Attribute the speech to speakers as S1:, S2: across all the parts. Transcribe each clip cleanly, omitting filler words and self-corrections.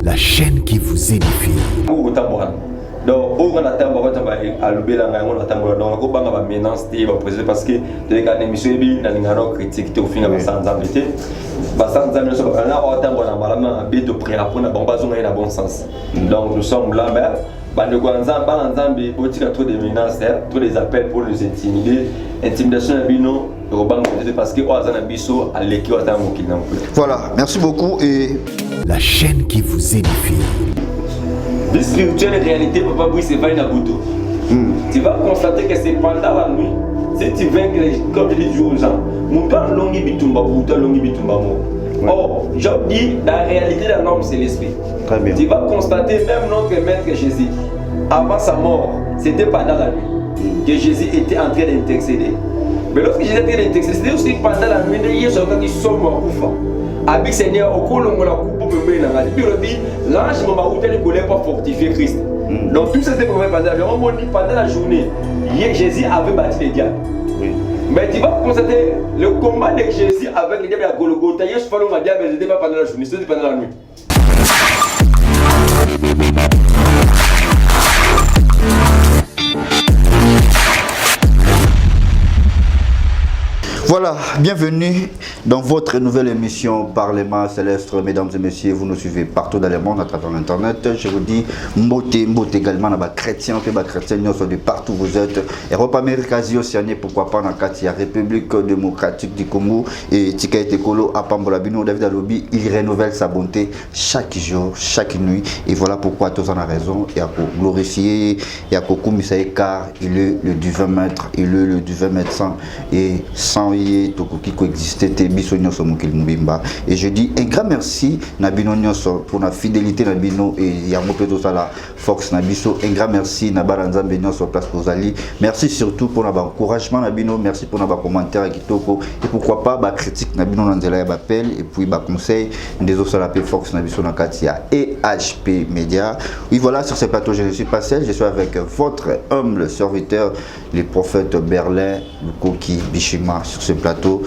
S1: La chaîne qui vous édifie.
S2: Donc, on a attend à l'obéla, on attend donc on va menace parce que les cas d'émission n'a critique au final sans embêter. Sans embêter, on a attend on a malama beto prêt à prendre bon bazon dans bon sens. Donc nous sommes là, mais le Guanzan, Balanzambi, Botika, trop de menaces, trop des appels pour les intimider, intimidation à Bino, parce que Oazan Abisso a l'équipe à
S3: Voilà, merci beaucoup et
S1: la chaîne qui vous édifie.
S2: Le spirituel réalité, Papa Bouy, c'est Vaina Bouto. Tu vas constater que c'est pendant la nuit, si tu viens, comme je dis aux gens, mon père longi bitumba Bouta, longi bitumba mo. Or, je dis, la réalité d'un homme, c'est l'esprit. Tu vas constater, même notre maître Jésus, avant sa mort, c'était pendant la nuit que Jésus était en train d'intercéder. Mais lorsque Jésus était d'intercéder, c'était aussi pendant la nuit, il y a des gens qui sont morts. Avec Seigneur, au cours de la coupe, l'ange ne voulait pas fortifier Christ. Donc tout ça c'était pendant la journée. Jésus avait battu les diables. Mais tu vas constater le combat de Jésus avec les diables à Golgotha. Il y a ce n'était pas pendant la journée, c'était pendant la nuit.
S3: Voilà, bienvenue dans votre nouvelle émission Parlement Céleste. Mesdames et messieurs, vous nous suivez partout dans le monde à travers Internet. Je vous dis, mbote également, dans les chrétiens, de partout où vous êtes. Europe, Amérique, Asie, Océanie, pourquoi pas dans la République démocratique du Congo et Tika et Tekolo à Pambolabino, David Alobi, il renouvelle sa bonté chaque jour, chaque nuit. Et voilà pourquoi tous en a raison. Il y a pour glorifier, il y a pour commissaire car il est le divin maître, il est le divin médecin et sans qui coexistait et je dis un grand merci Nabino Nyoso pour la fidélité Nabino et Yamo Peto Sala Fox Nabiso, un grand merci Nabaranza Benyon sur place pour Zali, merci surtout pour l'encouragement Nabino, merci pour nos commentaires et pourquoi pas critique Nabino Nanzela appel et puis conseil des autres la Fox Nabiso Nakatia et HP Media. Oui voilà, sur ce plateau je ne suis pas seul, je suis avec votre humble serviteur le prophète Berlin Lukoki Bishima sur ce plateau,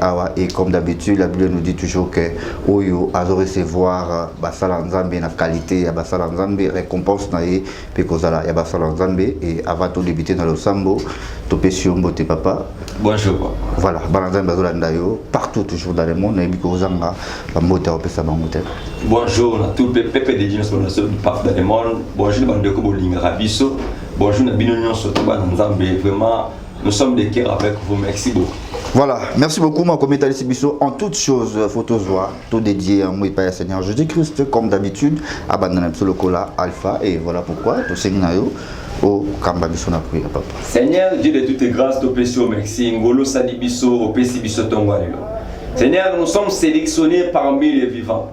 S3: Awa, et comme d'habitude, la Bible nous dit toujours que Oyo a recevoir Basala Nzambe na qualité, ya Basala Nzambe récompense na ye, pe kozala ya Basala Nzambe et avant de débuter dans le sambo, topé sur mbote papa.
S2: Bonjour.
S3: Voilà, Balanzambe bazola ndayo partout toujours dans le monde, na biko zanga ba mbote opesa ba mbote.
S2: Bonjour na tout le peuple de Dieu partout dans le monde. Bonjour bandeko bolinga rabiso. Bonjour na bino nyonso to ba Nzambe vraiment. Nous sommes des cœurs avec vous, merci beaucoup.
S3: Voilà, merci beaucoup, mon comité Sibiso. En toutes choses, photos tout dédié à moi et Seigneur Jésus-Christ, comme d'habitude, abandonné le cola alpha, et voilà pourquoi, tout Seigneur, au Kambabiso n'a pris, papa.
S2: Seigneur, Dieu de toutes grâces, au Pesio, merci, Ngolo Sadibiso, au Pesibiso Tongwario. Seigneur, nous sommes sélectionnés parmi les vivants.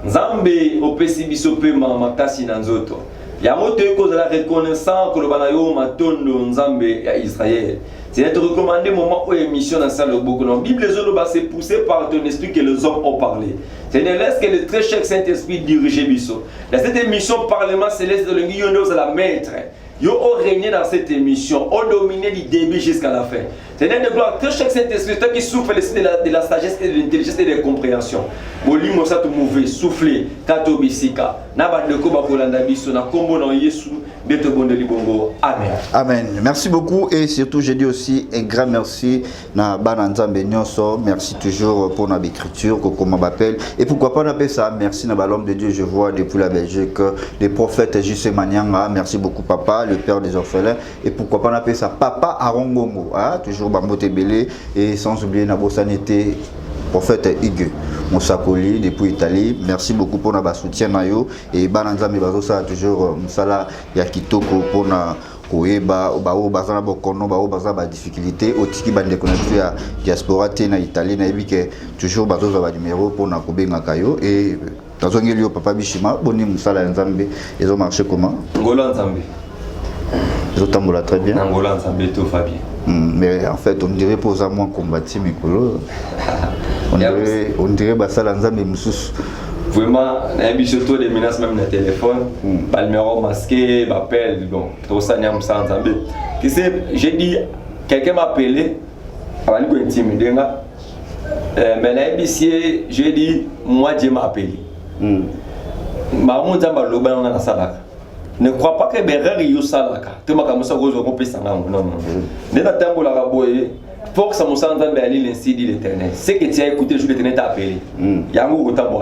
S2: Nzambe, au Pesibiso Pema, Makasi Nanzoto. Il y a la reconnaissance que le Banayo Matondo Nzambe à Israël. C'est d'être recommandé moment où l'émission dans la salle de beaucoup. La Bible c'est poussé par ton esprit que les hommes ont parlé. C'est de laisse que le très cher Saint-Esprit dirige Bisso. Dans cette émission Parlement Céleste de l'Union de la maître. Ils ont régné dans cette émission, ont dominé du début jusqu'à la fin. C'est de gloire que chaque Saint-Esprit qui souffle de la sagesse et de l'intelligence et de la compréhension. Boli mosa to mauvais souffler kato bisika. Na ba de ko ba kolanda biso na kombo na Yesu beto bonde libongo. Amen.
S3: Amen. Merci beaucoup et surtout je dis aussi un grand merci na Bananzambe Nyonso. Merci toujours pour notre écriture comment m'appelle et pourquoi pas on appelle ça merci na l'homme de Dieu je vois depuis la Belgique les prophètes Jusé Manianga. Merci beaucoup papa le père des orphelins et pourquoi pas on appelle ça papa Arongongo hein? Toujours Bambote Belé et sans oublier na Bossanité prophète Igue Moussakoli depuis Italie. Merci beaucoup pour notre soutien et Bananzambe Bazosa toujours Msala ya kitoko pour na koyeba bao bazana bokono bao bazaba difficulté otiki bande connecté à diaspora na Italie na ebike toujours bazoza ba numéro pour na kobenga kayo et tazongelio papa Bishima boni Msala Nzambe ezo marcher comment
S2: Ngolo Nzambe
S3: ezo tambola très bien
S2: Ngolo Nzambe tout va bien.
S3: Mais en fait on dirait posa moins combattu Mikolo. On dirait Basala Nzambe Moussous.
S2: Vraiment, on a eu surtout des menaces même dans le téléphone. Pas le numéro masqué, m'appelle, bon, tout ça n'y a pas Nzambe. Tu sais, j'ai dit, quelqu'un m'a appelé, avant de intimider, mais là, j'ai dit, moi Dieu m'a appelé. Maman Zamba Loba na salaka. Ne crois pas que Berger yo salaka. Tu m'as commencé à cause au pesa non non. Ne na tambo la raboye. Faut que ça me sente Zamba ali l'insi dit l'Éternel. C'est que tu as écouté je l'Éternel t'a appelé. Yango tambo.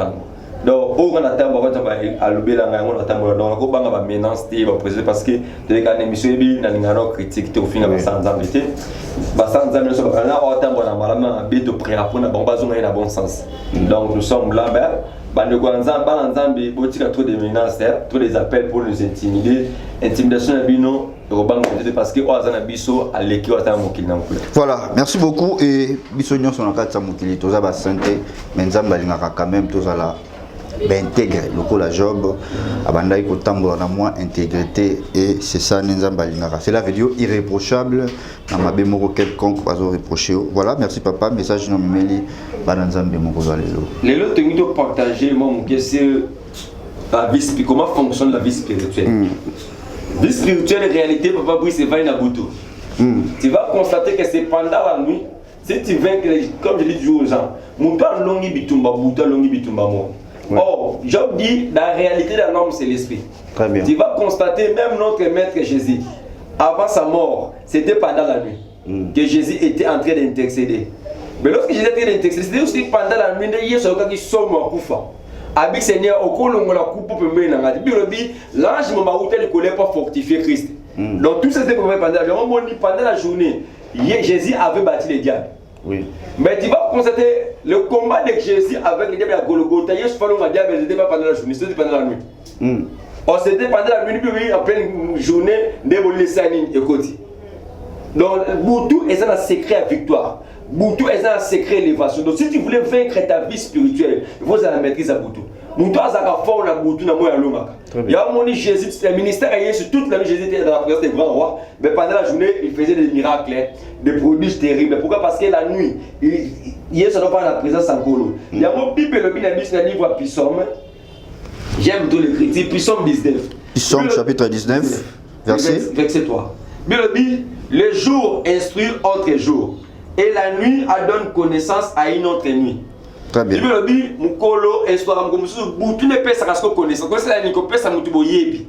S2: Donc au grand tambo quand Zamba à lobela ngango na tambo donc ko banga ba menace te ba président parce que de ka émission bi na ngano critique te au fin ba Zamba te. Ba Zamba so ba na o tambo na malama be to prier pour na bon bazo na bon sens. Donc nous sommes là ben trop de menaces, trop des appels pour nous intimider. Intimidation parce que
S3: voilà, merci beaucoup et bisognon son encadre samukili toza ba santé mais nzamba lingaka quand même toza la intégrer le la job abanda iko tambola na moi intégrité et c'est ça nzamba lingaka c'est la vidéo irréprochable na mabe moko quelconque bazo reprocher voilà merci papa message no meli bana nzambe moko za lelo
S2: lelo tengi to partager mon question la vie comment fonctionne la vie spirituelle. Vie spirituelle réalité papa Brice c'est va na butu. Tu vas constater que c'est pendant la nuit si tu viens comme je dis aux gens mon père longi bitumba buta longi bitumba mo. Or, Job dit, la réalité d'un homme, c'est l'esprit.
S3: Très bien.
S2: Tu vas constater, même notre maître Jésus, avant sa mort, c'était pendant la nuit que Jésus était en train d'intercéder. Mais lorsque Jésus était en train d'intercéder, c'était aussi pendant la nuit, il y a ce qui sont morts. Avec Seigneur, au colon, on a coupé pour me l'ange m'a ôté le colère pour fortifier Christ. Donc tout ça c'était pendant la journée. Pendant la journée, Jésus avait battu les diables.
S3: Oui.
S2: Mais tu vas constater le combat de Jésus avec les diables à Golgotha. Il y a ce diable, c'était pas pendant la journée, c'était pendant la nuit. Or c'était pendant la nuit, puis en pleine journée, dévoiler ça et côté. Donc, Boutou est un secret à victoire. Boutou est un secret élévation. Donc, si tu voulais vaincre ta vie spirituelle, il faut la maîtrise à Boutou. Boutou a sa forme à Boutou, na moya lomaka. Il y a un moment Jésus, le ministère a été sur toute la nuit, Jésus était dans la présence des grands rois, mais pendant la journée, il faisait des miracles, des prodiges terribles. Pourquoi? Parce que la nuit, il est pas la présence en colo. Il y a un Bible, le livre Psaume. J'aime tous les critiques. Psaume 19.
S3: Psaume chapitre 19,
S2: verset 3. Bible dit, le jour instruit autre jour, et la nuit donne connaissance à une autre nuit.
S3: Très bien.
S2: Bible dit, mukolo histoire mkomusu butu ne pesa kasko connaissance. Ko c'est la ni ko pesa mutu boyebi.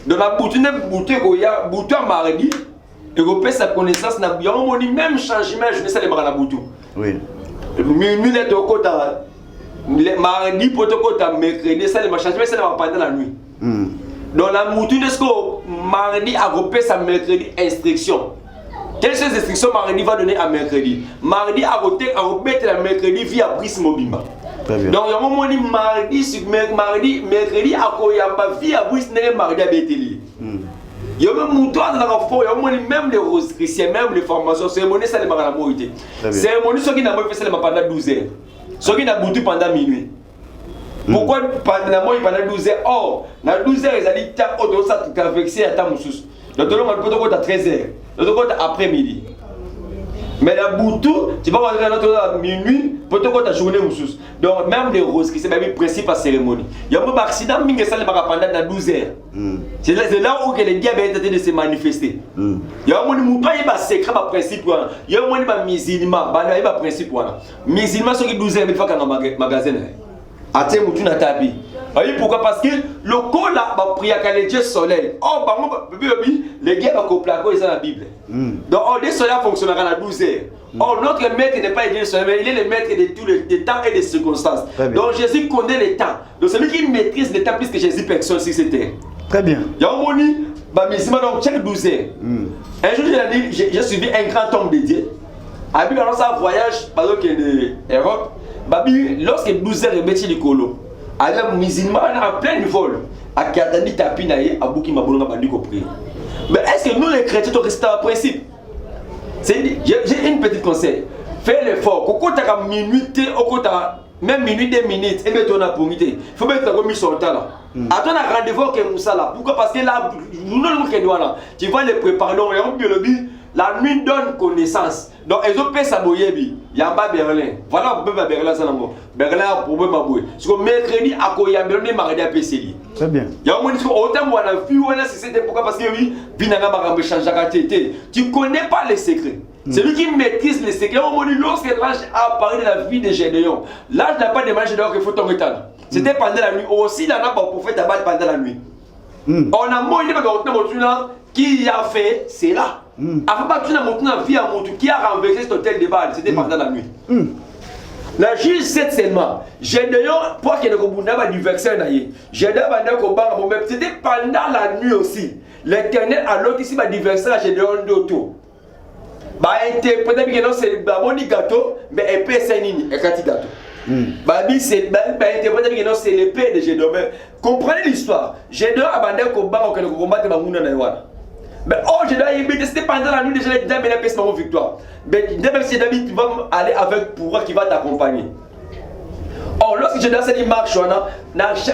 S2: Donc la butu ne butu ko ya butu a mardi et ko pesa connaissance na ya moni même changement je ne sais pas la butu.
S3: Oui.
S2: Minuit net au kota mardi poto kota mercredi ça le changement c'est pendant la nuit. Donc la butu ne sko mardi a ko pesa mercredi instruction. Quelles sont les instructions mardi va donner à mercredi? Mardi à remettre la mercredi via Brice Mobimba. Donc il y a un moment mardi, mercredi à Koyamba via Brice mardi à Bételi. Il y a même mouton dans la foi, il y a même les roses chrétiens, même les formations, cérémonie ça les marana morité. Cérémonie ceux qui n'a pas fait ça pendant 12 heures. Ceux qui n'a boutu pendant minuit. Pourquoi pendant 12 heures? Or, dans 12 heures, ils allaient ta auto ça tu as vexé à ta moussous. Donc tu as 13 heures. Donc après-midi. Mais la boutou, tu vas voir à minuit, pour te ta journée moussous. Donc même les roses qui c'est le principe à cérémonie. Il y a un accident qui ça pendant 12 heures. C'est là où les diables sont en train de se manifester. Il y a un mouton qui a secret par principe. Il y a un musulman, il y a un principe. Musulman sont 12 heures, il faut qu'un magasin. Attends, mouton na tapi. Pourquoi? Parce que le col là va prier à le Dieu soleil. Oh, les gars vont copier ils ont la Bible. Donc, le soleil fonctionnera à 12 heures. Or, notre maître n'est pas le soleil, mais il est le maître de tous les temps et des circonstances. Donc, Jésus connaît les temps. Donc, celui qui maîtrise les temps plus que Jésus personne sur cette terre.
S3: Très bien.
S2: Il y a un moment, donc chaque 12 heures. Un jour, j'ai suivi un grand homme de Dieu. Avec un voyage, par exemple, de l'Europe, lorsque 12 heures est métier du colo. Alors, musulman en plein vol, à Katani Tapinaye, à Bouki Mabolonga Bandi compris. Mais est-ce que nous les chrétiens doivent rester à principe? J'ai une petite conseil. Fais l'effort. Quand tu as minuit, même minute, 2 minutes, et bien tu as pour il faut mettre la remise sur le temps là. Attends un rendez-vous avec Moussa là. Pourquoi? Parce que là, tu vas les préparer. Donc, il y a un biologie. la nuit donne connaissance. Donc, ils ont fait ça, il y a pas Berlin. Voilà un problème à Berlin, ça n'a Berlin a un problème à Boye. Parce que mercredi, à quoi il y a Berlin, il y a PCD.
S3: Très bien.
S2: Il y a un moment où autant moi, la fille, c'était pourquoi parce que oui, tu connais pas les secrets. C'est lui qui maîtrise les secrets. Au moment où lorsque l'ange a parlé de la vie de Gédéon, l'ange n'a pas demandé Gédéon qu'il faut tomber là. C'était pendant la nuit. Aussi, il y en a pas prophète abattre pendant la nuit. On a moyen de qui a fait, c'est là. Après, tu as vie à Moutou qui a renversé cet hôtel de Bâle, c'était pendant la nuit. La juge sait seulement, Gédéon, pour qu'il y ait du verset, c'était pendant la nuit aussi. L'Éternel, alors qu'ici, il y a verset à Gédéon d'auto. Peut-être que c'est un gâteau, mais elle peut être un gâteau. C'est l'épée de Gédéon. Comprenez l'histoire. Gédéon a abandonné le combat pour combattre les gens. Mais oh, c'était pendant la nuit déjà, les dames et la victoire. Mais même si David va aller avec pouvoir qui va t'accompagner. Or, lorsque Gédéon s'est dit marche,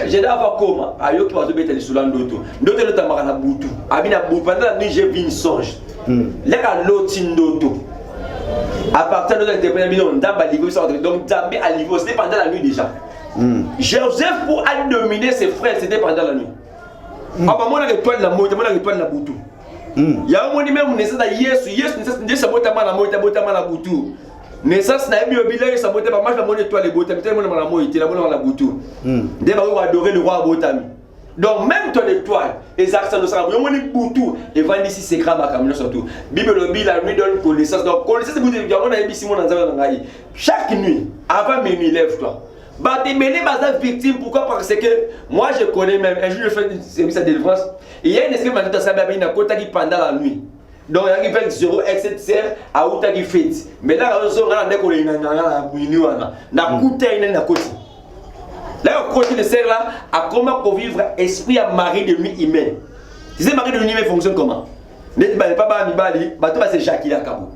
S2: Gédéon va comment? Ayo qui va se mettre sur l'auto. D'autres le tamara na boutou. Abina boutou. Pendant la nuit, j'ai vu une songe. Les gars, l'autre d'auto. À partir de l'interprétation, on a livré ça. Donc, Dabé a livré, c'était pendant la nuit déjà. Joseph, pour aller dominer ses frères, c'était pendant la nuit. Ah, bah, moi, on a l'étoile de la moto, moi, on a l'étoile de la boutou. Il y a un moment même, naissance de Yesu, naissance de la boutou. Naissance n'a pas eu ça monte pas mal la monnaie étoile les botam tellement la moitié était la bonne la boutou. Des va adorer le roi Botami. Donc même ton étoile les accents de ça on est boutou et vend ici c'est grave à camion surtout. Bible la nuit donne connaissance donc connaissance boutou on a ici mon dans ngai. Chaque nuit avant minuit lève-toi. Bah t'es mêlé base victime pourquoi parce que moi je connais même un jour je fais service à délivrance il y a une espèce de sababine à côté qui pendant la nuit. Donc il y a 0 etc à où tu fait mais là on a des collègues na coûté na côté là au côté de celle là à comment pour vivre esprit à mari de nuit humain tu sais mari de nuit humain fonctionne comment n'est pas mi bali bateau c'est Jacques là Cabo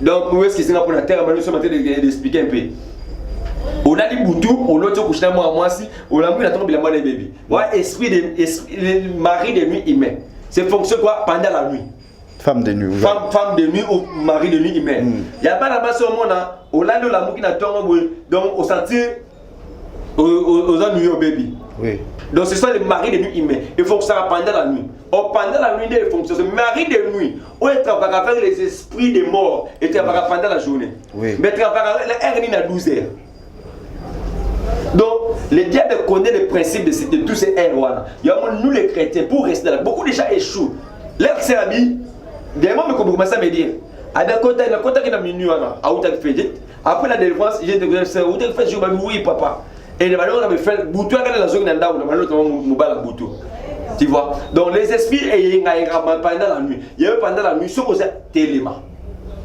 S2: donc où est-ce que c'est pour la terre nous sommes en train d'expliquer un peu on a dit boutou on l'autre couche moi si on a mis la tombe la moi les bébés ouais esprit de mari de nuit humain c'est fonctionne quoi pendant la nuit.
S3: Femme de nuit.
S2: Femme de nuit ou mari de nuit humain. Il n'y a pas là-bas au monde, au land de l'amour qui n'a pas donc au sentir aux ennuis au bébé.
S3: Oui.
S2: Donc ce sont les maris de nuit humains. Il faut que ça pendant la nuit. Pendant la nuit, il fonctionne. Ce mari de nuit, où il travaille avec les esprits des morts et travaille pendant la journée.
S3: Oui.
S2: Mais il travaille avec la 12 heures. Donc, le diable connaît le principe de tous ces airs. Il y a nous les chrétiens pour rester là. Beaucoup de gens échouent. L'air c'est la vie. Des moments où je commence à me dire, avec le côté qui est minuit, après la délivrance, j'ai dit, où tu fais, je me dis, oui, papa. Et le ballon, on a fait, boutou, on a la zone d'Anda, on a le boutou. Tu vois? Donc les esprits, il y a pendant la nuit. Il y a pendant la nuit, ce que c'est téléma.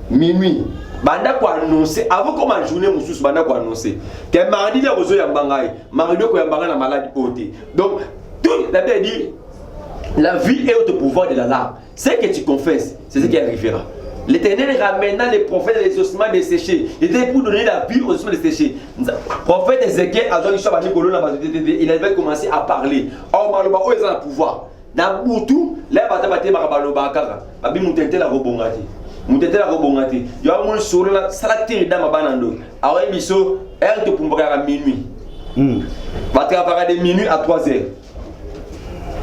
S2: Minuit. Banda quoi annoncer, avant comme en journée, Moussous, banda quoi annoncer. Que mardi, il y a besoin de bangaï. Mardi, il y a besoin de maladie côté. Donc, tout, la Bible dit, la vie est au pouvoir de la larme. Ce que tu confesses, c'est ce qui arrivera. L'Éternel ramena les prophètes les ossements desséchés. Il était pour donner la vie aux ossements desséchés. Le prophète Ézéchiel, il avait commencé à parler. Or, Maloba, où est le pouvoir? Dans Boutou, là, il va te Maloba Kara. Babi Moutente la Robongati. Moutente la Robongati. Il y a un sur la salaté dans ma banando. Alors, il y a un peu pour à minuit. Va travailler de minuit à 3 heures.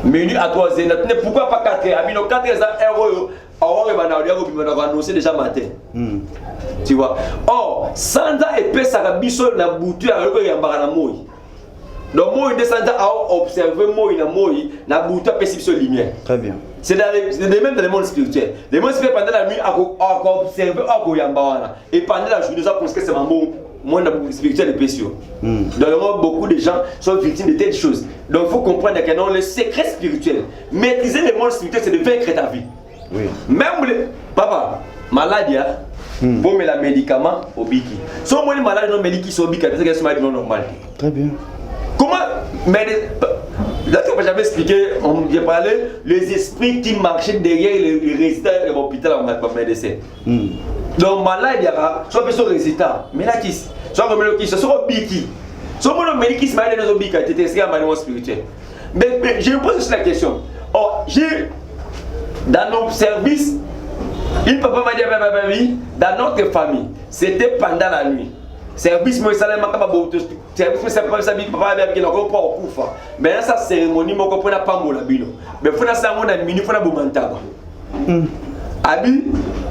S2: Minuit à 3 heures. Pourquoi pas 4 heures? À 4 heures, alors, on va annoncer déjà matin. Tu vois? Or, Sanda et Pessarabiso na boutu à la Moï. Donc, moi, il descend à observer Moï na boutu à Pessibiso lumière.
S3: Très bien.
S2: C'est les mêmes dans le monde spirituel. Le monde spirituel pendant la nuit à observer et pendant la journée, ça pense que c'est un monde spirituel et spécial. Dans le monde, beaucoup de gens sont victimes de telles choses. Donc, il faut comprendre que non, le secret spirituel, maîtriser le monde spirituel, c'est de vaincre ta vie.
S3: Oui.
S2: Même les papa, maladie, bon, mais la médicament au biki. Si on est malade, non, médicament sur biki, c'est que c'est maladie non normale.
S3: Très bien.
S2: Comment, mais là, j'avais expliqué, j'ai parlé, les esprits qui marchaient derrière les résidents de l'hôpital en médecin. Donc, malade, il y a soit personne résident, mais là, qui soit comme le qui, soit biki. Soit mon médicament, c'est maladie dans le biki, c'est un manuel spirituel. Mais je me pose aussi la question. Oh, j'ai. Dans nos services, Une papa m'a dit, dans notre famille, c'était pendant la nuit. Service moi ça m'a pas beau service moi ça pas ça papa avec qui n'ont pas au kufa mais là ça cérémonie moi qu'on n'a pas mola bino mais faut na ça on a minute faut na bomantaba abi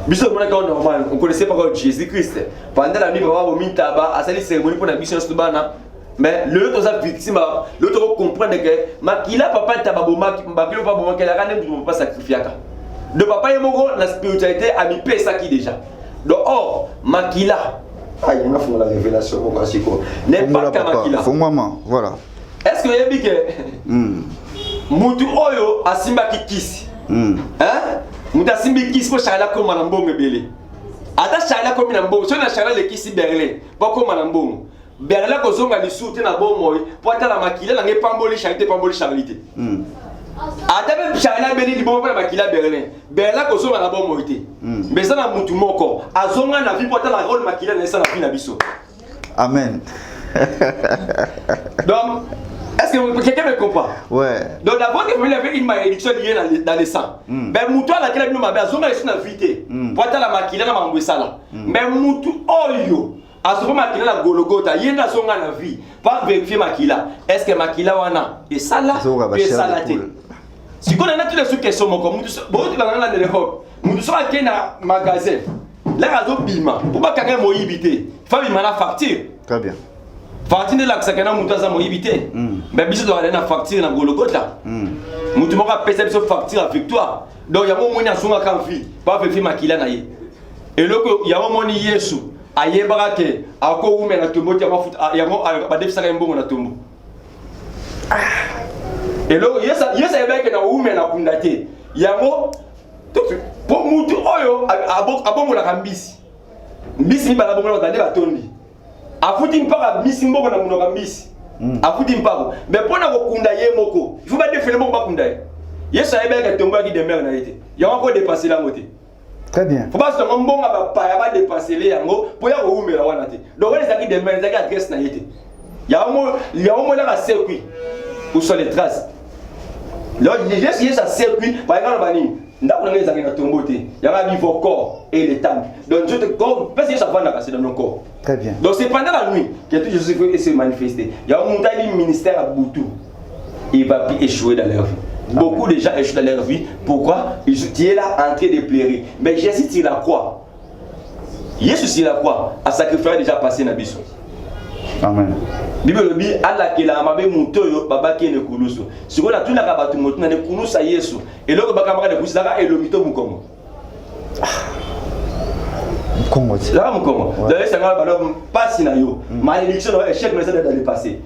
S2: biso mon accord normal on connaissait pas Jésus Christ pendant la nuit papa bomintaba à cette cérémonie pour na mission stubana mais l'autre ça victime l'autre comprendre que makila papa tababoma makilo pas bon qu'elle a rien ne pas sacrifier de papa et mon la spiritualité a mis paix ça qui déjà donc or makila ah, il y a une révélation pour moi, n'est pas Kamakila.
S3: Faut maman, voilà.
S2: Est-ce que vous avez dit que Moutou Oyo a Simba Kikisi? Hein? Moutou a Simba Kikisi pour Charla comme Manambong Belé. Ata Charla comme Manambong, si on a Charla le Kisi Berlin, pas comme Manambong. Berlin, quand on a les soutes dans bon moy, pour être la Makila, on n'a pas mboli charité, pas mboli charité. Ata même Charla Belé, dit bon, pour la Makila Berlin. Berlin, quand on a la bonne moïté. Mais ça n'a Moutou Moko. Azonga n'a vu pour être la rôle Makila, n'a pas vu la biso.
S3: Amen.
S2: Donc, est-ce que quelqu'un me comprend?
S3: Ouais.
S2: Donc d'abord, il y avait une malédiction liée dans le sang. Mais Moutou a laquelle nous m'avons besoin de la vérité. Pour être la Makila, n'a pas vu ça. Mais Moutou Oyo. À ce moment Makila la Golgotha, il y a une songa la vie. Pas vérifier Makila. Est-ce que Makila wana et ça là, et ça là. Si on a toutes les sous-questions, comme tu vas dans l'époque, nous sommes à un magasin. Là, il y a un bima. Pour pas quelqu'un m'oyibiter, il faut bima la facture.
S3: Très bien.
S2: Facture de là, c'est quelqu'un qui m'oyibiter. Mais bis doit aller dans la facture dans Golgotha. Moutou m'a payé cette facture avec toi. Donc il y a un moment où il y a un songa qui vit, pas vérifier Makila naïe. Et là, il y a un moment où il y a Yesu. Aïe barake, à quoi vous mettez tombeau, il y a un défi ça un bon tombeau. Et là, il y a ça que na où mettez la kundaté. Il y a un pour Moutou Oyo, à bon la cambisi. Mbisi ni bala bon la tande la tondi. A fouti mpaka mbisi mboko na muno cambisi. A fouti mpaka. Mais pour na kunda ye moko, il faut pas défiler mon bakunda. Yesu aïe que tombeau qui demeure na été. Il y a encore dépassé la moitié.
S3: Très bien.
S2: Faut pas se demander bon va dépasser les yango pour y avoir où mais la wana te. Donc les acquis de mer, les acquis adresse na été. Il y a un moment là circuit où sont les traces. Là il y a ça circuit par exemple bani. Ndako les acquis na tombote. Il y a vivre corps et les tables. Donc je te corps parce que ça va passer dans nos corps.
S3: Très bien.
S2: Donc c'est pendant la nuit que tout Jésus se manifester. Il y a un montagne ministère à Boutou. Il va échouer dans leur vie. Beaucoup de gens échouent dans leur vie. Pourquoi? Ils sont là en train de pleurer. Mais Jésus, il a quoi? Jésus, il a quoi? À sacrifier déjà passé dans Bissou.
S3: Amen.
S2: Bible dit Allah qui l'a amabé mutoyo baba qui ne kulusu. Si on a tout la kabatu mutu na ne kulusa Yesu. Et là baba kamara de kusaka et le mito mukongo.
S3: Congo.
S2: Là mukongo. D'ailleurs c'est ngala balo passe na yo. Malédiction no échec mais ça d'aller passer.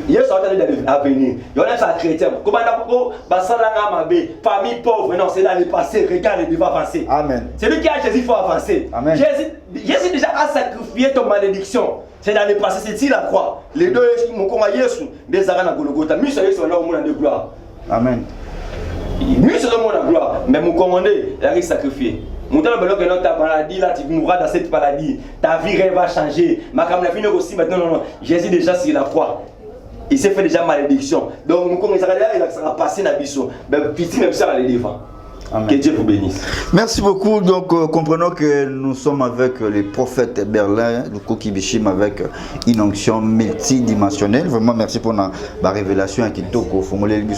S2: Yesu a d'aller à venir. Il y a ça chrétien. Comment on basala ngamabe, famille pauvre non, c'est d'aller passer, regarde il va passer.
S3: Amen.
S2: C'est lui qui a Jésus faut avancer.
S3: Amen.
S2: Jésus déjà a sacrifié ton malédiction. C'est d'aller passer, c'est ici la croix. Les deux, mon combat Yesu, des arènes à Golgotha. Nous sommes là au monde de gloire.
S3: Amen.
S2: Nous sommes là au monde de gloire. Mais mon commandé, il a sacrifié. Mon temps que dans ta maladie, là, tu mourras dans cette maladie. Ta vie va changer. Ma caméra finit aussi maintenant. Non. Jésus déjà sur la croix. Il s'est fait déjà malédiction. Donc, mon commissaire, il a passé dans le biseau. Mais petit, même ça, il est devant. Amen. Que Dieu vous bénisse.
S3: Merci beaucoup. Donc, comprenons que nous sommes avec les prophètes Berlin, le Kokibishim, avec une onction multidimensionnelle. Vraiment, merci pour la révélation à Kitoko.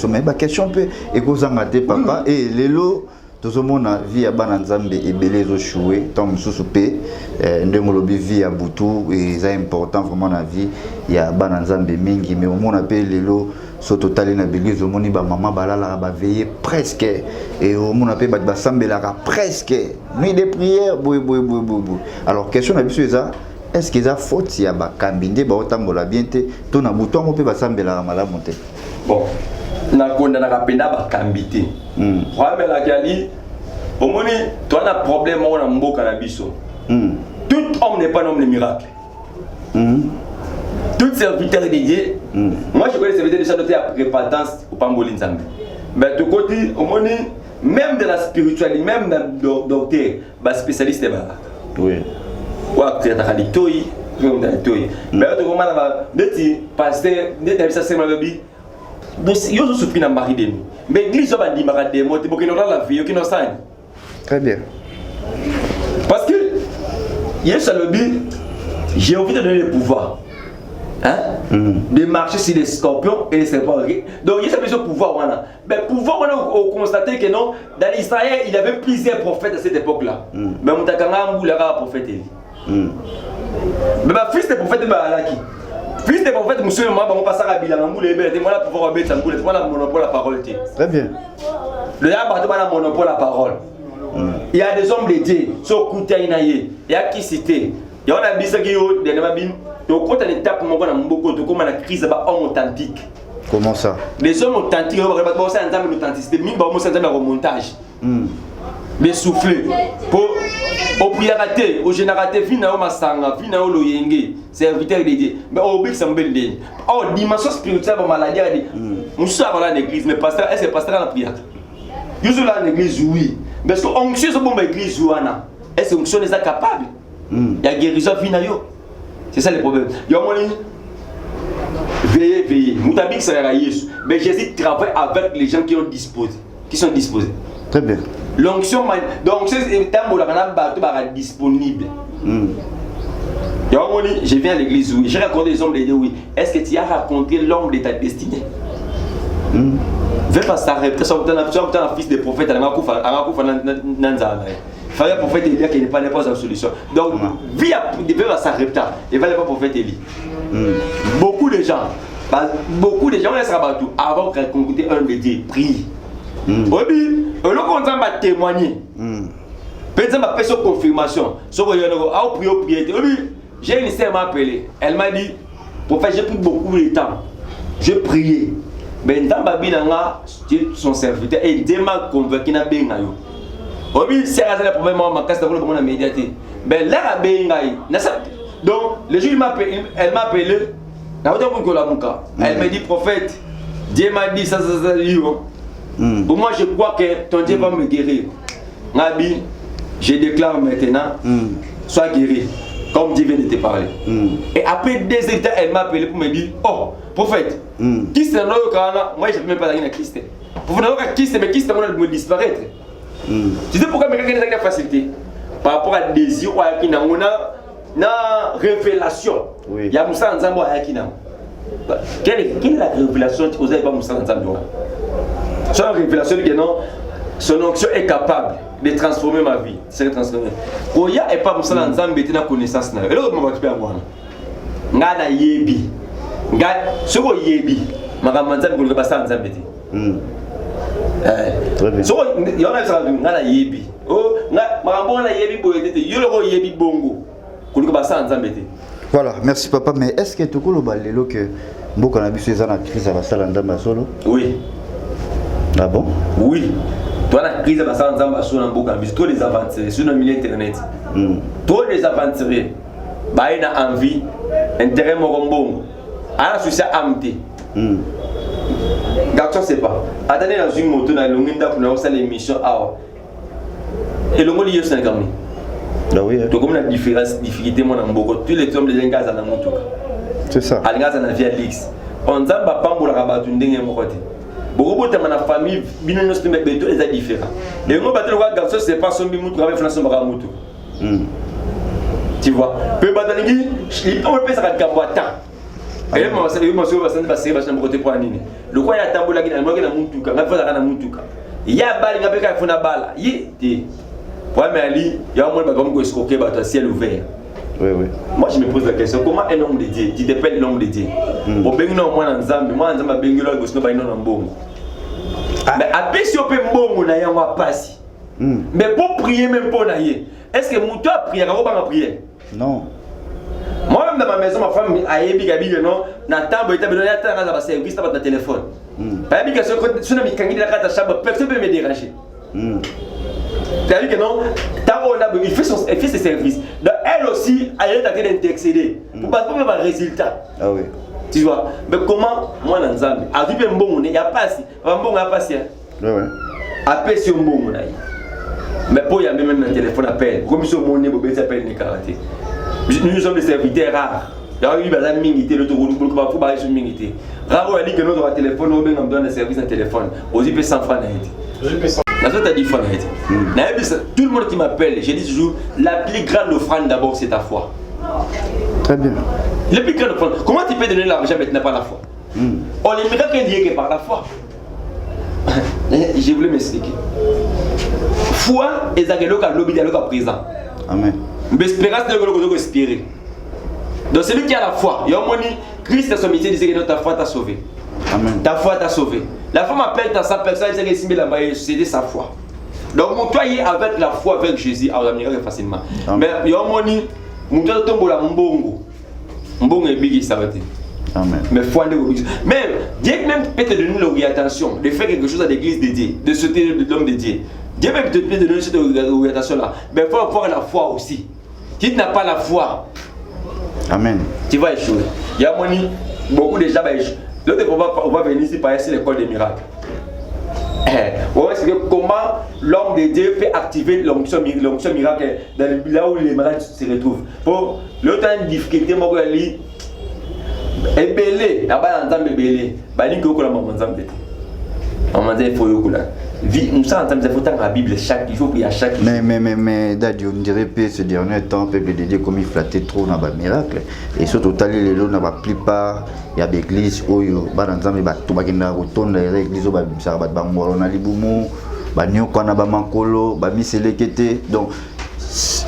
S3: Mais ma question peut être papa et Lélo. Tout le monde a vu à Bananzambe et Belé Zochoué, tant Moussousoupé, Ndemolobi vie à Boutou, et c'est important vraiment la vie. Il y a Bananzambe Mingi, mais au monde appelle Lélo. So total na l'église au moni ba maman balala ba veiller presque et au monde appelle ba sambela presque nuit de prière boy. Alors question na biso eza est-ce que ça faute ya ba kambinde ba otambola bien te to na bouton mo pe ba sambela malamu te.
S2: Bon na konda na kapenda ba kambite problème la kali au moni toi na problème on a mboka na biso tout homme n'est pas un homme de miracle. Tout serviteur de Dieu, moi je connais les serviteurs déjà dotés à répentance au Pamboli Nzambe. Mais de côté, au moins, même de la spiritualité, même dans le docteur, les spécialistes, oui. Ouais, tu as dit toi, tu as dit toi. Mais tu vois, tu pasteur, tu as dit ça, c'est ma bébé. Donc, ils ont souffert dans le mari de nous. Mais l'église, on va dire, tu as dit, tu as la vie, tu as dit,
S3: très bien.
S2: Parce que Yesu a le but, j'ai envie de donner le pouvoir. Hein? De marcher sur les scorpions et les serpents. Donc il y a ce pouvoir. Mais pouvoir, on a constaté que non, dans Israël, il y avait plusieurs prophètes à cette époque-là. Mais on a un prophète. Mais ma fils de prophète, fils de prophète, monsieur, on passe à Bilan, on a pouvoir mettre un monopole la parole.
S3: Très bien.
S2: Le Yabba a monopole la parole. Il y a des hommes de Dieu, sur Koutaïnaïe, il y a qui cité. Il y a un bisagio de Namabin. Donc, quand on est tapé, on a beaucoup de comment la crise est authentique.
S3: Comment ça?
S2: Les hommes authentiques, on va pas en termes d'authenticité, mais on va en remontage. Mais souffler. Pour rater, au générateur, vina au masanga, vina au loyenge, serviteur de Dieu. Mais au but, c'est un bel dé. Oh, dimension spirituelle, on m'a dit, nous sommes dans l'église, mais pasteur, est-ce que pasteur dans la prière? Nous sommes dans l'église, oui. Mais est-ce qu'on sait que l'église, est-ce qu'on est capable? Il y a guérison, vina yo. C'est ça le problème. Veillez, veillez. Moutabik sera Jésus. Mais Jésus travaille avec les gens qui sont disposés.
S3: Très bien.
S2: L'onction, donc c'est un temps où la disponible. Je viens à l'église, oui. J'ai raconté les hommes de Dieu, oui. Est-ce que tu as raconté l'homme de ta destinée? Fais pas ça, tu es un fils de prophète, il fallait prophète Élie qui n'est pas la solution. Donc, vie à sa repta, il fallait pas prophète Élie. Beaucoup de gens, on laisse rabattre avant de conclure un de Dieu, prie. Oui, on va témoigner. Peut-être ma personne confirmation. J'ai une sœur m'a appelé. Elle m'a dit, prophète, j'ai pris beaucoup de temps. J'ai prié. Mais dans Babinanga, son serviteur, et Dieu m'a convaincu na bengayo. Oui, c'est un problème, ma casse de la médiaté. Mais là, donc, le jour elle m'a appelé. Elle m'a dit, prophète, Dieu m'a dit ça. Pour moi, je crois que ton Dieu va me guérir. Nabi, je déclare maintenant, sois guéri, comme Dieu vient de te parler. Et après 2 états, elle m'a appelé pour me dire, oh, prophète, qui c'est moi je ne peux même pas aller Christ. Pour vous n'avez qui c'est, mais qui c'est moi de me disparaître. Tu sais pourquoi quelqu'un a la facilité? Par rapport à désir ou à qui n'a una révélation. Il y a Moussa Nzambo à qui n'a. Quelle est la révélation que vous avez pas Moussa Nzambo? C'est une révélation que non, son onction est capable de transformer ma vie. C'est transformer. Koya et pas Moussa Nzambo qui a connaissance. Et là, on va te faire moi. Ngana yebi. Ngana soko yebi. Magamanza ko ba sa Nzambo ti. So il y en a ça ngana yebi. Oh, magambona yebi boyete yolo yebi bongo. Ko ba sa Nzambo ti.
S3: Voilà, merci papa. Mais est-ce que tu as balelo que beaucoup na biso ezana crise à sala Nzambo solo?
S2: Oui.
S3: Ah bon?
S2: Oui. Toi la crise à sala Nzambo solo na beaucoup ambitieux, trop les avancer sur le milieu internet. Trop les avancer. Ba ina envie, intérêt morombo. Ala souci amté. Garçon c'est pas. Attendez dans une moto na longinda pour faire l'émission ah. Et le mot lié c'est comme
S3: là oui.
S2: Donc comme la difficulté mon amboko, tous les hommes les gaz à la moto.
S3: C'est ça.
S2: Alingaz na via Lix. On zamba pambola rabatu ndenge mokote. Beaucoup de ma famille, bien nous sommes les différents. Les gens battent le roi garçon c'est pas son bimoutou avec France Maramutu. Tu vois, peu batalingi, il peut pas ça gabata. Et moi c'est moi c'est passer parce que mon côté pour anine. Le quoi ya tambola qui na moi na mutuka, na fala na mutuka. Ya bali ngapeka ka fona bala. Yi. Ouais mais Ali, il y a un monde comme escroquer bateau ciel ouvert.
S3: Oui oui.
S2: Moi je me pose la question, comment un homme de Dieu, tu t'appelles l'homme de Dieu. Au benno moi na Nzambe, moi Nzambe bengelo gosno ba ino na mbongo. Mais après si on peut mbongo na ya wa pasi. Mais pour prier même pour naïe. Est-ce que mon toi prier ou pas prier?
S3: Non.
S2: Moi-même dans ma maison, ma femme a ébi non, na tambo était besoin d'attendre dans service dans votre téléphone. Pas ébi que sur na mikangi la carte chambre, personne peut me déranger. T'as vu que non, il fait ses services. Donc elle aussi, elle est en train d'intercéder pour pas avoir un résultat.
S3: Ah oui.
S2: Tu vois, mais comment moi dans Nzambe, a vu bien bon, il y a pas si, bon a pas si.
S3: Ouais ouais.
S2: Appelle sur bon là. Mais pour y a même un téléphone appel, comme sur mon nez, bobé s'appelle les karaté. Nous sommes des serviteurs rares. Il y a eu des minité, le tour pour pas faut barrer sur minité. Rare a dit que notre téléphone, on nous donne des services de téléphone. Aussi peut 100 francs. Ça t'as dit fois tout le monde qui m'appelle, j'ai dit toujours, la plus grande offrande d'abord c'est ta foi.
S3: Très bien.
S2: La plus grande offrande. Comment tu peux donner l'argent mais tu n'as pas la foi? On les miracles liés que par la foi. Je voulais m'expliquer. Foi est à l'obéi à présent.
S3: Amen.
S2: Mais espérance c'est le espérer. Donc celui qui a la foi, il y a un moment Christ a son métier disait que ta foi t'a sauvé.
S3: Amen.
S2: Ta foi t'a sauvé. La femme appelle ta sa personne, elle sait que la maille, c'est sa foi. Donc mon toi avec la foi avec Jésus, à miracle facilement.
S3: Amen.
S2: Mais il y a un moment mon toi tombe là mbongo. Mbongo est big s'arrêter.
S3: Amen.
S2: Mais foi ne même Dieu même peut te donner l'orientation de faire quelque chose à l'église de Dieu, de sauter l'homme de Dieu. Dieu même peut te donner cette orientation là. Mais il faut avoir la foi aussi. Si tu n'as pas la foi,
S3: Amen.
S2: tu vas échouer. Il y a beaucoup de gens vont échouer. L'autre on va venir ici par ici l'école des miracles. On va expliquer comment l'homme de Dieu peut activer l'onction miracle là où les miracles se retrouvent. Pour l'autre a une difficulté, moi je lis. Ebele, là-bas on entend ebele. Bali ko la maman nzambe. Maman nzambe faut yo kula. Nous ça entend il faut dans la Bible chaque il faut prier à chaque.
S3: Mais Daddy, on dirait que ce dernier temps peuple de Dieu comme il flattait trop dans les miracles et surtout total les lots dans la plupart il y a des églises où ba nzambe ba to ba kenda rotonda les églises ba bisara ba ngolo na libumu ba nyoko na ba makolo ba miselekete donc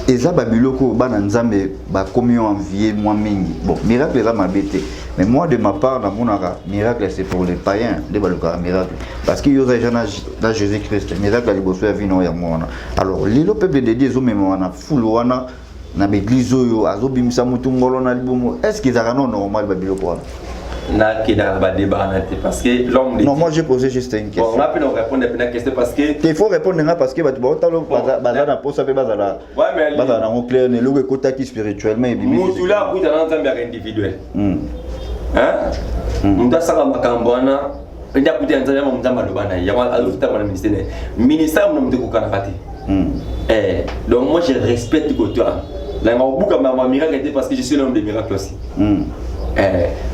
S3: eza ba biloko ba nzambe ba komi envier moi mingi bon miracle eza mabete. Mais moi de ma part dans mon miracle c'est pour les païens de baloka miracle parce que yo dans Jésus-Christ miracle li bosso ya vino ya mona alors lilo peuple de Dieu zo mema na fulu wana na l'église yo azobimisa mutu ngolo na libumu est-ce qu'ils arano normal ba biloko wana
S2: na kida ba débat parce que l'homme
S3: non moi j'ai posé juste une question.
S2: Bon, on a pu nous répondre à une question parce que
S3: il faut répondre parce que ba talo bazana posa pe bazala
S2: ouais mais
S3: bazana en clair ne lo kota ki spirituellement et bimi
S2: mutu là où dans nzambe individuel hein munda saka makambo wana ndia kuti nzambe mo mzamba lobana ya alufuta kwa ministère mo muteko kana kati donc moi je respecte que toi là ma buka ma miracle parce que je suis l'homme des miracles aussi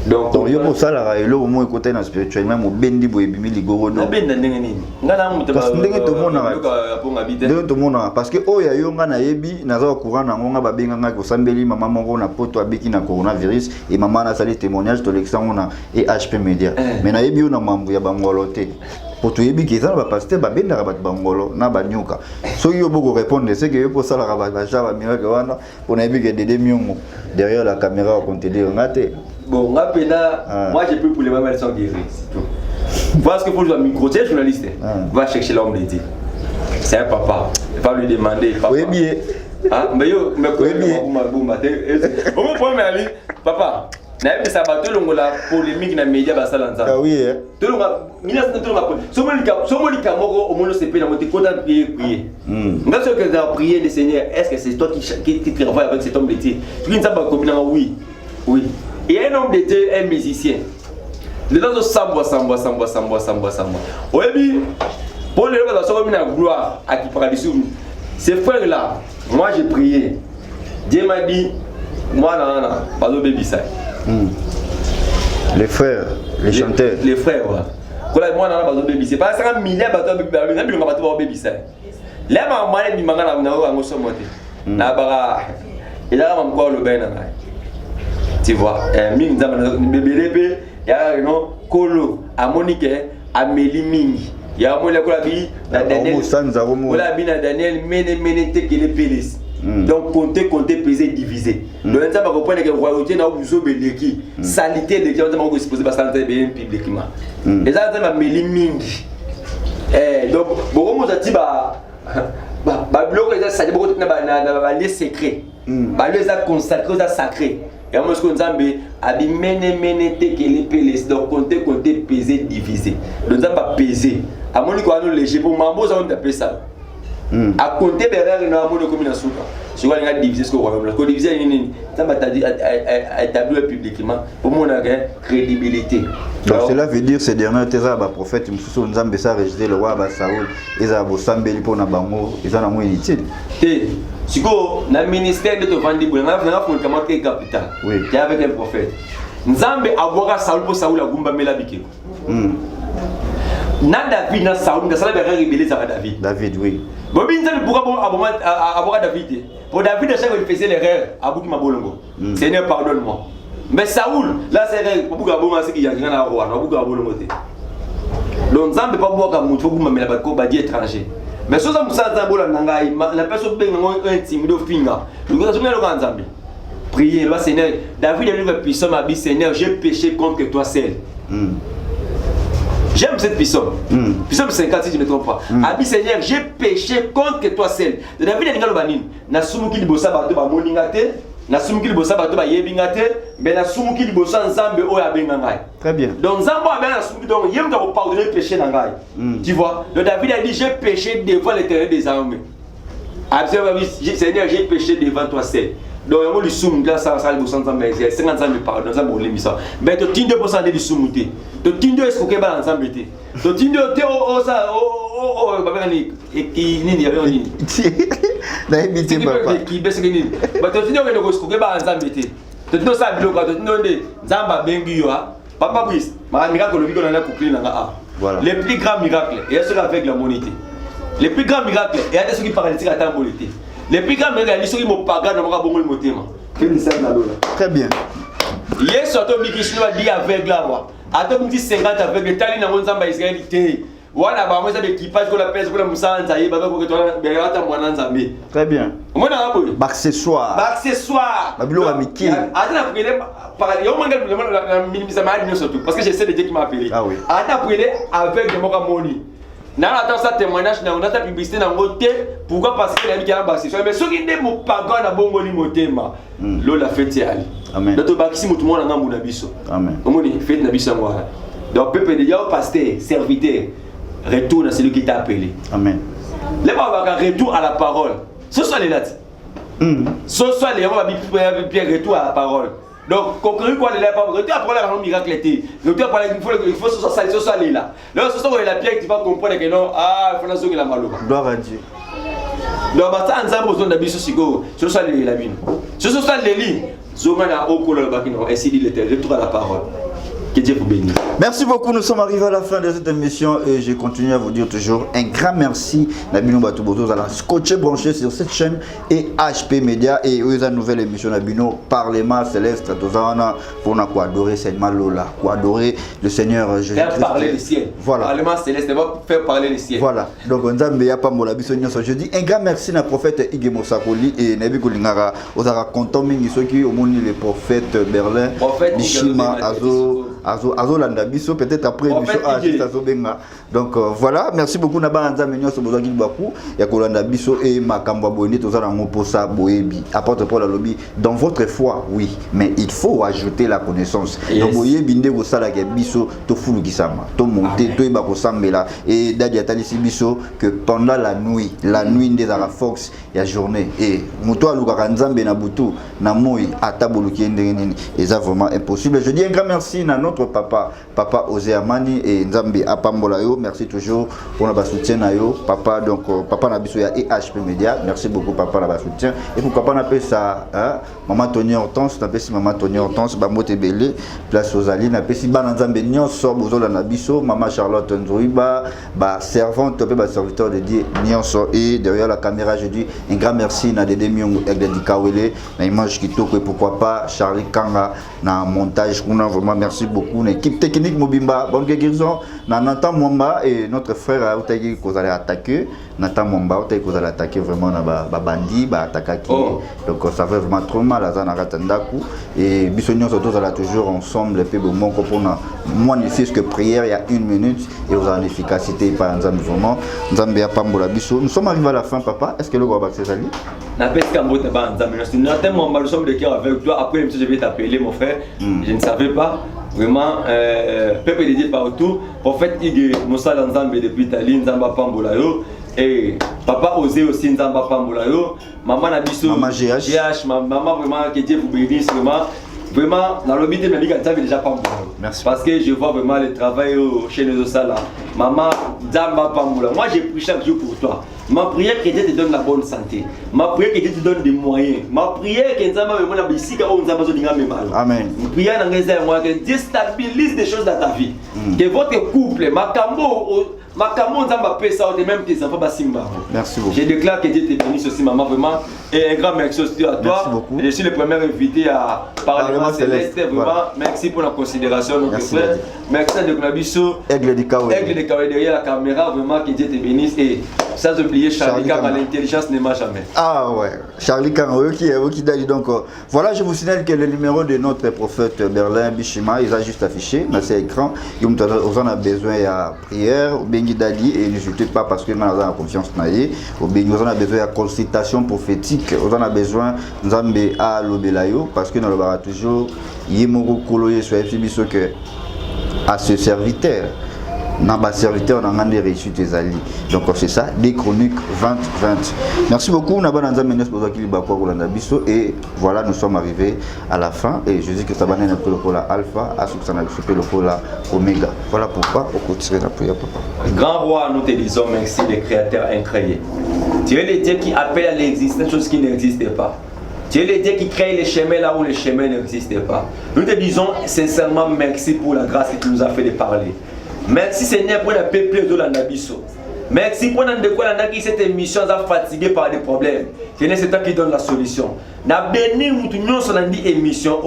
S2: donc
S3: yo mo sala elo mo écouter na spirituellement mo bendi bo ebimi ligoro no
S2: benda ndenge nini ngana mutu ba
S3: ndenge to mona
S2: ponga bite
S3: ndenge to mona parce que oya yo ngana yebi naza courant na ngonga ba benga nga ko sambeli mama mongo na poto abiki na coronavirus et maman na sali témoignage to l'exemple na et HP Media mais na yebi yo na mambu ya bangolote poto yebi ki ça ba pasteur ba benda ba bangolo na ba nyoka so yo boko répondre c'est que yo pour ça la ba java miracle wana on a yebi que Dédé Miongo derrière la caméra on te dit ngate.
S2: Bon, moi j'ai plus pour les mêmes, elles sont guéries, c'est tout. Parce que pour le micro, tu es journaliste, va chercher l'homme de Dieu. C'est un papa, il va lui demander. Papa.
S3: Oui, bien.
S2: Ah, mais yo, mais quoi, papa, n'a ça va tout le monde la polémique dans les médias, ça l'entend.
S3: Ah oui, hein.
S2: Tout le monde, au moins, c'est pas dans mon content de prier. Quand tu as prié le Seigneur, est-ce que c'est toi qui travailles avec cet homme de Dieu? Tu dis ça, oui, oui. Et un homme de Dieu, un musicien. Les gens samba. Oui, pour les gens qui sont la gloire à qui parle dessous. Ces frères-là, moi j'ai prié. Dieu m'a dit, moi, pas de baby ça.
S3: Les frères, les chanteurs.
S2: Les frères, voilà. Moi, pas de baby ça. Pas 100 milliards de baby ça. Là, je suis et là, je suis tu vois, mingi bébé ya no kolo amonike ameli mingi ya mola ko la bi na Daniel voilà bi na Daniel mene tekele pelis donc compter peser diviser donc ça va comprendre que royauté na obuso beleki salité de gens va exposer parce que bien publiquement et ça ça ameli mingi donc beaucoup mo zati ba bloc ça ça beaucoup na les secrets ba les a consacré ça sacré. Et moi, ce que nous avons dit, mene tekele peles, donc compter, peser, diviser. Nous avons pas peser. À mon niveau, nous léger pour mambo, ça on appelle ça. À compter derrière, nous avons une combinaison. Je vois les diviser ce qu'on voit. Parce que diviser, ça m'a dit établir publiquement. Pour moi, on a une crédibilité.
S3: Donc cela veut dire que ces derniers temps, les prophètes, nous avons rejeté le roi Saoul, ils ont sambeli pour na bango, ils ont moins inutile.
S2: Si vous avez un ministère de vendre, vous avez un capital. Oui. Qui est avec un prophète. Nous avons avoir Saoul pour Saoul à Gumba Melabike. na David na Saoul na sala ba rebelle ça David.
S3: David, oui.
S2: Bon bien pourquoi avoir David. Pour David à chaque fois il faisait l'erreur à bout ma bolongo. Seigneur pardonne-moi. Mais Saoul là c'est pour Gabon c'est qu'il y a rien à roi, na buka bolongo te. Donc ça peut pas boire comme mutu pour mamela ba ko ba di étranger. Mais ça musa zambola nanga la personne benga ngo intimidé au finga. Donc ça me le grand Nzambe. Priez le Seigneur. David a dit puissant m'a dit Seigneur, j'ai péché contre toi seul. J'aime cette puissance. Puissance 50 si je ne me trompe pas. A dit Seigneur, j'ai péché contre toi seul. David a dit ngalo na sumuki libosa bato ba moningate, na sumuki libosa bato ba yebingate, mais na sumuki libosa Nzambe o ya benga ngai.
S3: Très bien.
S2: Donc Nzambe a benga sumuki donc yem ka pardonner le péché na ngai. Tu vois? Donc David a dit j'ai péché devant l'Éternel des armées. Absolument, Seigneur, j'ai péché devant toi seul. Donc, il y a des soum, là, ça va être 50 ans de pardon, ça va être ça. Mais tu as 2% de soum. Tu as 2% de soum. Tu as 2% les plus grands miracles, et ceux avec la monité. Les plus grands miracles, et ceux qui paralytiques à ta monité. Les plus grands miracles, ceux qui m'ont pagé dans mon bon motéma.
S3: Très bien.
S2: Hier, sur ton micro, a dit avec la voix. À ton petit 50 avec le talent dans mon zamba israélité. Voilà, bah moi, ça l'équipage pour la pèse pour la moussa, ça y est, bah pour que tu aies un zambé.
S3: Très bien.
S2: Moi, on a un peu.
S3: Accessoire.
S2: Accessoire.
S3: Babylon a mis qui?
S2: Attends, après, il y a un moment la minimisation surtout. Parce que j'essaie de dire qui m'a appelé.
S3: Ah oui.
S2: Attends, après, avec le Mokamoni. Dans la témoignage, dans la publicité, dans le côté, pourquoi? Parce qu'il a dit qu'il y a un accessoire. Mais ceux qui ne pas gagné à Bongoli Motema, l'eau la fête est allée.
S3: Amen.
S2: Notre baxi, tout le monde a un abisso.
S3: Amen.
S2: Comment on fait Nabisso? Donc, peuple de Dieu, pasteur, serviteur, retourne à celui qui t'a appelé.
S3: Amen.
S2: Les gens retour à la parole. Ce soit les dates. Ce soit les gens qui retour à la parole. Donc, concret quoi, les gens retour à parler de miracle. Retour à parler il faut ce soit là. Là, ce soit la pierre qui va comprendre que non, ah, il faut que la malo.
S3: Gloire à Dieu.
S2: Donc, ça, on a besoin d'habiter ce soit les labines. Ce soit les lits. Zomana au col bakino, ainsi dit l'éternel, retour à la parole. Que Dieu vous bénisse.
S3: Merci beaucoup, nous sommes arrivés à la fin de cette émission et je continue à vous dire toujours un grand merci. Nabino Batoubozo à la scotché branché sur cette chaîne et HP Media et eux une nouvelle émission Nabino Parlement Céleste pour nous adorer Seigneur Lola, pour adorer le Seigneur Jésus.
S2: Faire parler le ciel.
S3: Voilà.
S2: Parlement Céleste, va faire parler le ciel.
S3: Voilà. Donc on a meilleur pas mon je dis un grand merci à prophète Igemo Sakoli et Nabi Kolingara aux ara content mingi ceux qui au monde les prophètes Berlin, Bishima Azo Landabiso peut-être après émission Benga. Donc voilà, merci beaucoup Naba Anza Menyo Soboza Gilbaku, Yakolanda Biso et Makamba Boeni Tozana Moposa Boebi. Apporte pour la lobby dans votre foi, oui, mais il faut ajouter la connaissance. Donc Boebi Ndego Sala Biso Tofulu Kisama, to monter, to Ibako Sambela et Dadia Talisi Biso que pendant la nuit des Ara Fox, il y a journée et Muto Aluka Nzambe Nabutu, Namoi, Ataboluki Ndenini, et ça vraiment impossible. Je dis un grand merci à notre papa Osé Amani et Nzambe Apambola yo, merci toujours pour notre soutien na yo papa. Donc papa Nabiso ya et HP Media, merci beaucoup papa na soutien et pour papa n'appelle ça maman Tony Hortense, n'appelle si maman Tony Hortense ba moté belé place Osaline, n'appelle si ba Nzambe nyonso bozola Nabiso maman Charlotte Nzoiba ba servante pe ba serviteur de Dieu nyonso. Et derrière la caméra je dis un grand merci na Dede Miongo et de Dikawele na image kitoko et pourquoi pas Charlie Kanga na montage kuna. Vraiment merci beaucoup l'équipe technique Mobimba bonne guérison na Nathan Mwamba et notre frère a été qu'on allait attaquer Nathan Mwamba a été qu'on allait attaquer vraiment na ba bandi ba attaquer. Donc ça fait vraiment trop mal à Zanaраtandaku et bisognon surtout ça toujours ensemble peu bon mon comprenant moi ne fais que prière il y a 1 minute et vous avez efficacité par Nzambe vraiment Nzambe ya pambola biso. Nous sommes arrivés à la fin papa, est-ce que le roi va s'ali
S2: na pesca mbota ba Nzambe Nathan Mwamba nous sommes de cœur avec toi. Après je vais t'appeler mon frère, je ne savais pas. Vraiment, peuple dédié partout. Prophète Ige Moussa Nzambe depuis Italie, Nzamba Pambolayo. Et papa Osé aussi Nzamba Pambolayo. Maman Nabiso,
S3: maman GH,
S2: maman vraiment que Dieu vous bénisse vraiment. Vraiment, dans le milieu de Nzambe déjà Pambolayo.
S3: Merci.
S2: Parce que je vois vraiment le travail chez les Osala. Maman Nzamba Pambolayo. Moi j'ai prié chaque jour pour toi. Ma prière que Dieu te donne la bonne santé. Ma prière que Dieu te donne des moyens. Ma prière que Nzamba me donne ici quand Nzamba zo dinga me mal.
S3: Amen.
S2: Ma prière que Dieu stabilise des choses dans ta vie. Que votre couple, Makambo Nzamba pesa ou même tes enfants basimba.
S3: Merci beaucoup.
S2: Je déclare que Dieu te bénisse aussi, maman, vraiment. Et un grand merci aussi à toi.
S3: Merci beaucoup.
S2: Je suis le premier invité à Parlement Céleste. Vraiment,
S3: voilà.
S2: merci pour la considération, notre
S3: merci,
S2: frère. Merci de Konabiso.
S3: Aigle de Kawe.
S2: Aigle de Kawe derrière la caméra. Vraiment, que Dieu te bénisse. Et sans oublier Charlie, car l'intelligence ne marche jamais.
S3: Ah ouais, Charlie Kang, qui dit donc. Voilà, je vous signale que le numéro de notre prophète Berlin Bishima, il a juste affiché dans cet écran. Vous en avez besoin de prière, ou bien d'ali, et n'hésitez pas parce que nous avons confiance en lui. Ou bien nous avons besoin de consultation prophétique. Vous en avez besoin Nzambe à l'obélayo parce que nous avons toujours yemoko koloye sur FCBiso que à ce serviteur. Dans ma serviteur, on a des réussites des alliés. Donc c'est ça, des chroniques 20-20. Merci beaucoup. Et voilà, nous sommes arrivés à la fin. Et je dis que ça va être un peu le pôle alpha, à ce que ça n'a pas le pôle oméga. Voilà pourquoi on continue la prière, papa.
S2: Grand roi, nous te disons merci, le créateur incréé. Tu es le Dieu qui appelle à l'existence chose qui n'existe pas. Tu es le Dieu qui crée les chemins là où les chemins n'existent pas. Nous te disons sincèrement merci pour la grâce que tu nous as fait de parler. Merci Seigneur pour le peuple de l'Andabiso. Merci pour cette émission fatiguée par des problèmes. Seigneur, c'est toi qui donne la solution. Na béni nous sur cette émission.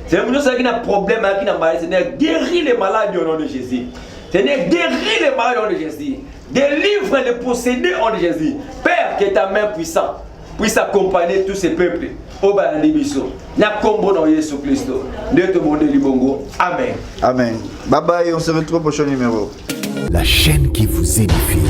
S2: Seigneur, nous avons un problème qui n'a pas. Seigneur, guéris les malades au nom de Jésus. Seigneur, guéris les malades au nom de Jésus. Délivre les possédés au nom de Jésus. Père, que ta main puissante puisse accompagner tous ces peuples. Au Bandibiso. Na combo dans Jésus Christ. De te monde libongo. Amen.
S3: Amen. Bye bye, on se retrouve au prochain numéro.
S1: La chaîne qui vous édifie.